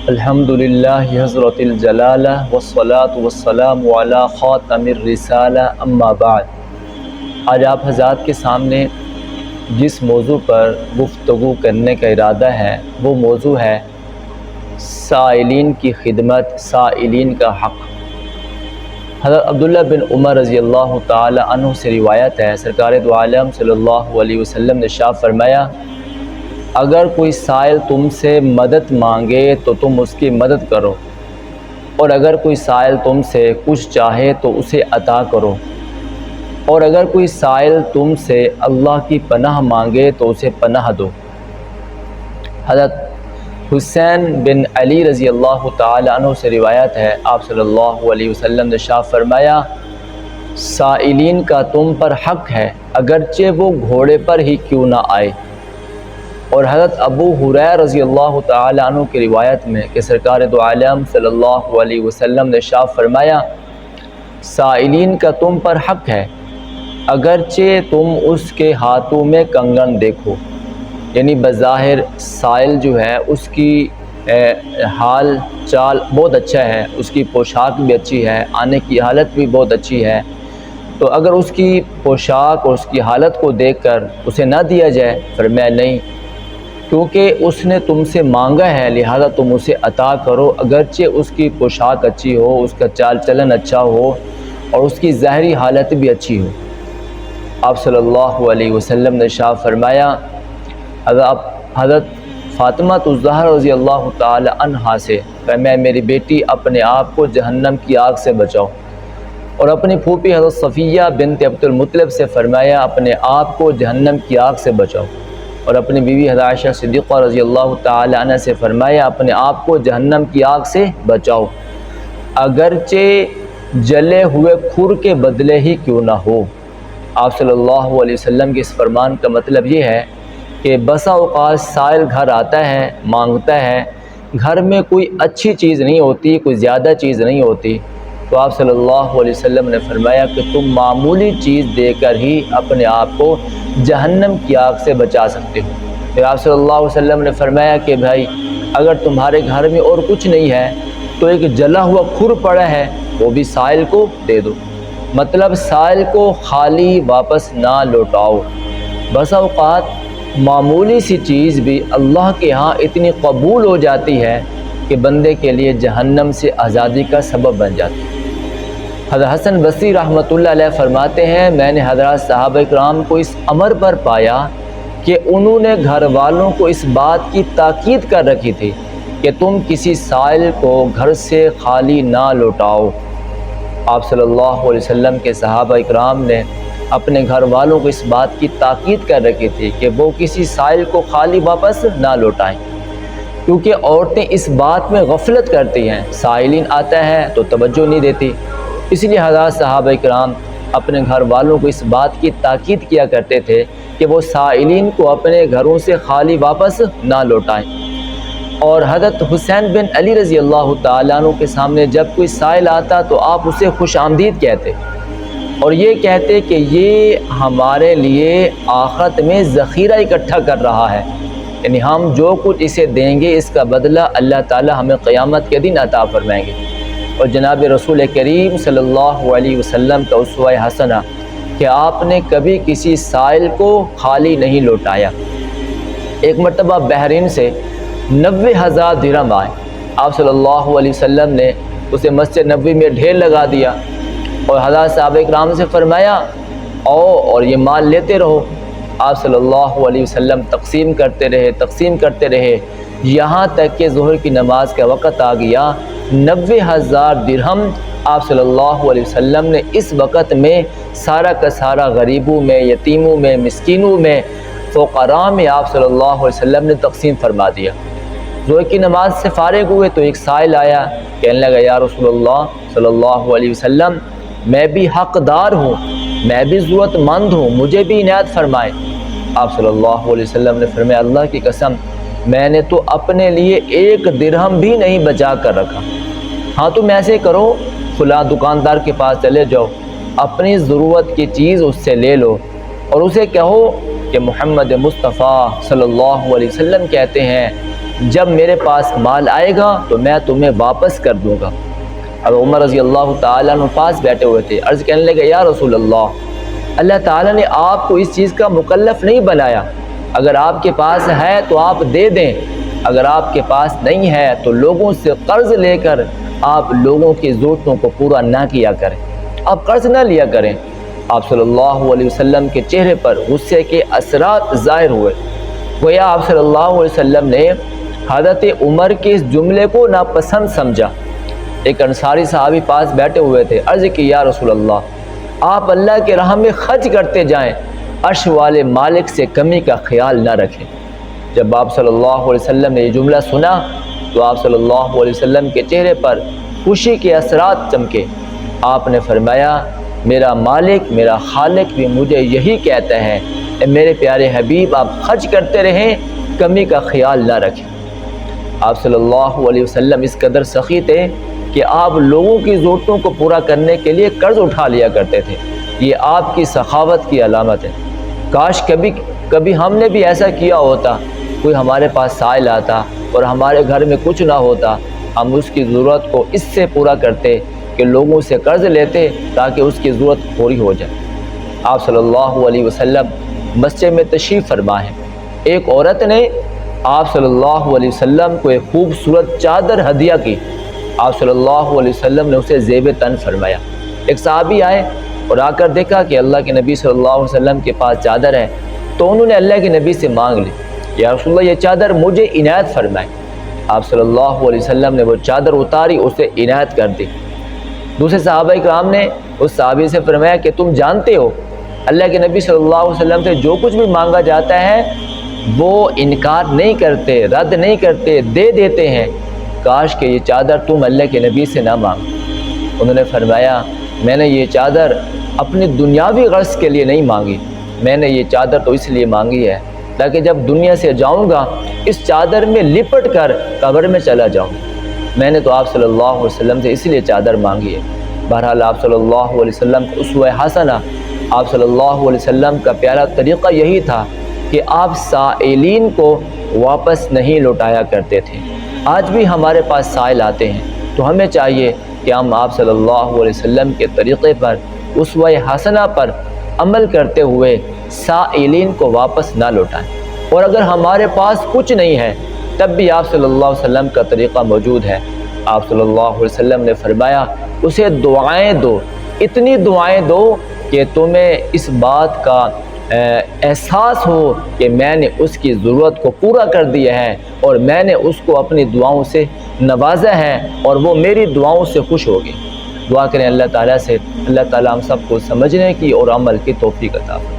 الحمدللہ حضرت الجلالہ والصلاة والسلام علی خاتم الرسالہ اما بعد۔ آج آپ حضرات کے سامنے جس موضوع پر گفتگو کرنے کا ارادہ ہے وہ موضوع ہے سائلین کی خدمت، سائلین کا حق۔ حضرت عبداللہ بن عمر رضی اللہ تعالی عنہ سے روایت ہے، سرکار دو عالم صلی اللہ علیہ وسلم نے ارشاد فرمایا، اگر کوئی سائل تم سے مدد مانگے تو تم اس کی مدد کرو، اور اگر کوئی سائل تم سے کچھ چاہے تو اسے عطا کرو، اور اگر کوئی سائل تم سے اللہ کی پناہ مانگے تو اسے پناہ دو۔ حضرت حسین بن علی رضی اللہ تعالی عنہ سے روایت ہے، آپ صلی اللہ علیہ وسلم نے ارشاد فرمایا، سائلین کا تم پر حق ہے اگرچہ وہ گھوڑے پر ہی کیوں نہ آئے۔ اور حضرت ابو ہریرہ رضی اللہ تعالی عنہ کی روایت میں کہ سرکار دو عالم صلی اللہ علیہ وسلم نے ارشاد فرمایا، سائلین کا تم پر حق ہے اگرچہ تم اس کے ہاتھوں میں کنگن دیکھو۔ یعنی بظاہر سائل جو ہے اس کی حال چال بہت اچھا ہے، اس کی پوشاک بھی اچھی ہے، آنے کی حالت بھی بہت اچھی ہے، تو اگر اس کی پوشاک اور اس کی حالت کو دیکھ کر اسے نہ دیا جائے، فرمایا نہیں، کیونکہ اس نے تم سے مانگا ہے لہذا تم اسے عطا کرو، اگرچہ اس کی پوشاک اچھی ہو، اس کا چال چلن اچھا ہو اور اس کی ظاہری حالت بھی اچھی ہو۔ آپ صلی اللہ علیہ وسلم نے ارشاد فرمایا، حضرت فاطمہ الزہرا رضی اللہ تعالی عنہا سے فرمایا، میری بیٹی اپنے آپ کو جہنم کی آگ سے بچاؤ، اور اپنی پھوپھی حضرت صفیہ بنت عبد المطلب سے فرمایا، اپنے آپ کو جہنم کی آگ سے بچاؤ، اور اپنی بیوی حضرت عائشہ صدیقہ رضی اللہ تعالی عنہ سے فرمایا، اپنے آپ کو جہنم کی آگ سے بچاؤ، اگرچہ جلے ہوئے کھر کے بدلے ہی کیوں نہ ہو۔ آپ صلی اللہ علیہ وسلم کے اس فرمان کا مطلب یہ ہے کہ بسا اوقات سائل گھر آتا ہے، مانگتا ہے، گھر میں کوئی اچھی چیز نہیں ہوتی، کوئی زیادہ چیز نہیں ہوتی، تو آپ صلی اللہ علیہ وسلم نے فرمایا کہ تم معمولی چیز دے کر ہی اپنے آپ کو جہنم کی آگ سے بچا سکتے ہو۔ پھر آپ صلی اللہ علیہ وسلم نے فرمایا کہ بھائی اگر تمہارے گھر میں اور کچھ نہیں ہے تو ایک جلا ہوا کھر پڑا ہے وہ بھی سائل کو دے دو، مطلب سائل کو خالی واپس نہ لوٹاؤ۔ بسا اوقات معمولی سی چیز بھی اللہ کے ہاں اتنی قبول ہو جاتی ہے کہ بندے کے لیے جہنم سے آزادی کا سبب بن جاتی ہے۔ حضرت حسن بصری رحمۃ اللہ علیہ فرماتے ہیں، میں نے حضرات صحابہ کرام کو اس امر پر پایا کہ انہوں نے گھر والوں کو اس بات کی تاکید کر رکھی تھی کہ تم کسی سائل کو گھر سے خالی نہ لوٹاؤ۔ آپ صلی اللہ علیہ وسلم کے صحابہ کرام نے اپنے گھر والوں کو اس بات کی تاکید کر رکھی تھی کہ وہ کسی سائل کو خالی واپس نہ لوٹائیں، کیونکہ عورتیں اس بات میں غفلت کرتی ہیں، سائلین آتا ہے تو توجہ نہیں دیتی، اس لیے حضرات صحابہ کرام اپنے گھر والوں کو اس بات کی تاکید کیا کرتے تھے کہ وہ سائلین کو اپنے گھروں سے خالی واپس نہ لوٹائیں۔ اور حضرت حسین بن علی رضی اللہ تعالیٰ عنہ کے سامنے جب کوئی سائل آتا تو آپ اسے خوش آمدید کہتے اور یہ کہتے کہ یہ ہمارے لیے آخرت میں ذخیرہ اکٹھا کر رہا ہے، یعنی ہم جو کچھ اسے دیں گے اس کا بدلہ اللہ تعالی ہمیں قیامت کے دن عطا فرمائیں گے۔ اور جناب رسول کریم صلی اللہ علیہ وسلم کا اسوہ حسنہ کہ آپ نے کبھی کسی سائل کو خالی نہیں لوٹایا۔ ایک مرتبہ بحرین سے 90,000 درہم آئے، آپ صلی اللہ علیہ وسلم نے اسے مسجد نبوی میں ڈھیر لگا دیا اور حضرات صحابہ کرام سے فرمایا آؤ اور یہ مال لیتے رہو۔ آپ صلی اللہ علیہ وسلم تقسیم کرتے رہے یہاں تک کہ ظہر کی نماز کا وقت آ گیا۔ 90,000 درہم آپ صلی اللہ علیہ وسلم نے اس وقت میں سارا کا سارا غریبوں میں، یتیموں میں، مسکینوں میں، فقراء میں آپ صلی اللہ علیہ وسلم نے تقسیم فرما دیا۔ ظہر کی نماز سے فارغ ہوئے تو ایک سائل آیا، کہنے لگا یا رسول اللہ صلی اللہ علیہ وسلم میں بھی حقدار ہوں، میں بھی ضرورت مند ہوں، مجھے بھی عنایت فرمائے۔ آپ صلی اللہ علیہ وسلم نے فرمایا اللہ کی قسم میں نے تو اپنے لیے 1 درہم بھی نہیں بچا کر رکھا۔ ہاں تم ایسے کرو، فلاں دکاندار کے پاس چلے جاؤ، اپنی ضرورت کی چیز اس سے لے لو اور اسے کہو کہ محمد مصطفیٰ صلی اللہ علیہ وسلم کہتے ہیں جب میرے پاس مال آئے گا تو میں تمہیں واپس کر دوں گا۔ اب عمر رضی اللہ تعالیٰ عنہ پاس بیٹھے ہوئے تھے، عرض کرنے لگے یا رسول اللہ تعالیٰ نے آپ کو اس چیز کا مکلف نہیں بنایا، اگر آپ کے پاس ہے تو آپ دے دیں، اگر آپ کے پاس نہیں ہے تو لوگوں سے قرض لے کر آپ لوگوں کی ضرورتوں کو پورا نہ کیا کریں، آپ قرض نہ لیا کریں۔ آپ صلی اللہ علیہ وسلم کے چہرے پر غصے کے اثرات ظاہر ہوئے، گویا آپ صلی اللہ علیہ وسلم نے حضرت عمر کے اس جملے کو ناپسند سمجھا۔ ایک انصاری صحابی پاس بیٹھے ہوئے تھے، عرض کی یا رسول اللہ آپ اللہ کے راہ میں خرچ کرتے جائیں، عرش والے مالک سے کمی کا خیال نہ رکھیں۔ جب آپ صلی اللہ علیہ وسلم نے یہ جملہ سنا تو آپ صلی اللہ علیہ وسلم کے چہرے پر خوشی کے اثرات چمکے۔ آپ نے فرمایا میرا مالک میرا خالق بھی مجھے یہی کہتا ہے، اے میرے پیارے حبیب آپ خرچ کرتے رہیں، کمی کا خیال نہ رکھیں۔ آپ صلی اللہ علیہ وسلم اس قدر سخی تھے کہ آپ لوگوں کی ضرورتوں کو پورا کرنے کے لیے قرض اٹھا لیا کرتے تھے، یہ آپ کی سخاوت کی علامت ہے۔ کاش کبھی ہم نے بھی ایسا کیا ہوتا، کوئی ہمارے پاس سائل آتا اور ہمارے گھر میں کچھ نہ ہوتا، ہم اس کی ضرورت کو اس سے پورا کرتے کہ لوگوں سے قرض لیتے تاکہ اس کی ضرورت پوری ہو جائے۔ آپ صلی اللہ علیہ وسلم مسجد میں تشریف فرما ہے، ایک عورت نے آپ صلی اللہ علیہ وسلم کو ایک خوبصورت چادر ہدیہ کی، آپ صلی اللہ علیہ وسلم نے اسے زیب تن فرمایا۔ ایک صحابی آئے اور آ کر دیکھا کہ اللہ کے نبی صلی اللہ علیہ وسلم کے پاس چادر ہے، تو انہوں نے اللہ کے نبی سے مانگ لی، یا رسول اللہ یہ چادر مجھے عنایت فرمائے۔ آپ صلی اللہ علیہ وسلم نے وہ چادر اتاری، اسے عنایت کر دی۔ دوسرے صحابہ کرام نے اس صحابی سے فرمایا کہ تم جانتے ہو اللہ کے نبی صلی اللہ علیہ وسلم سے جو کچھ بھی مانگا جاتا ہے وہ انکار نہیں کرتے، رد نہیں کرتے، دے دیتے ہیں، کاش کہ یہ چادر تم اللہ کے نبی سے نہ مانگو۔ انہوں نے فرمایا میں نے یہ چادر اپنی دنیاوی غرض کے لیے نہیں مانگی، میں نے یہ چادر تو اس لیے مانگی ہے تاکہ جب دنیا سے جاؤں گا اس چادر میں لپٹ کر قبر میں چلا جاؤں، میں نے تو آپ صلی اللہ علیہ وسلم سے اس لیے چادر مانگی ہے۔ بہرحال آپ صلی اللہ علیہ وسلم کا اسوہ حسنہ، آپ صلی اللہ علیہ وسلم کا پیارا طریقہ یہی تھا کہ آپ سائلین کو واپس نہیں لوٹایا کرتے تھے۔ آج بھی ہمارے پاس سائل آتے ہیں تو ہمیں چاہیے کہ ہم آپ صلی اللہ علیہ وسلم کے طریقے پر اسوہ حسنہ پر عمل کرتے ہوئے سائلین کو واپس نہ لوٹائیں، اور اگر ہمارے پاس کچھ نہیں ہے تب بھی آپ صلی اللہ علیہ وسلم کا طریقہ موجود ہے۔ آپ صلی اللہ علیہ وسلم نے فرمایا اسے دعائیں دو، اتنی دعائیں دو کہ تمہیں اس بات کا احساس ہو کہ میں نے اس کی ضرورت کو پورا کر دیا ہے اور میں نے اس کو اپنی دعاؤں سے نوازا ہے اور وہ میری دعاؤں سے خوش ہوگی۔ دعا کریں اللہ تعالیٰ سے، اللہ تعالیٰ ہم سب کو سمجھنے کی اور عمل کی توفیق عطا فرمائے۔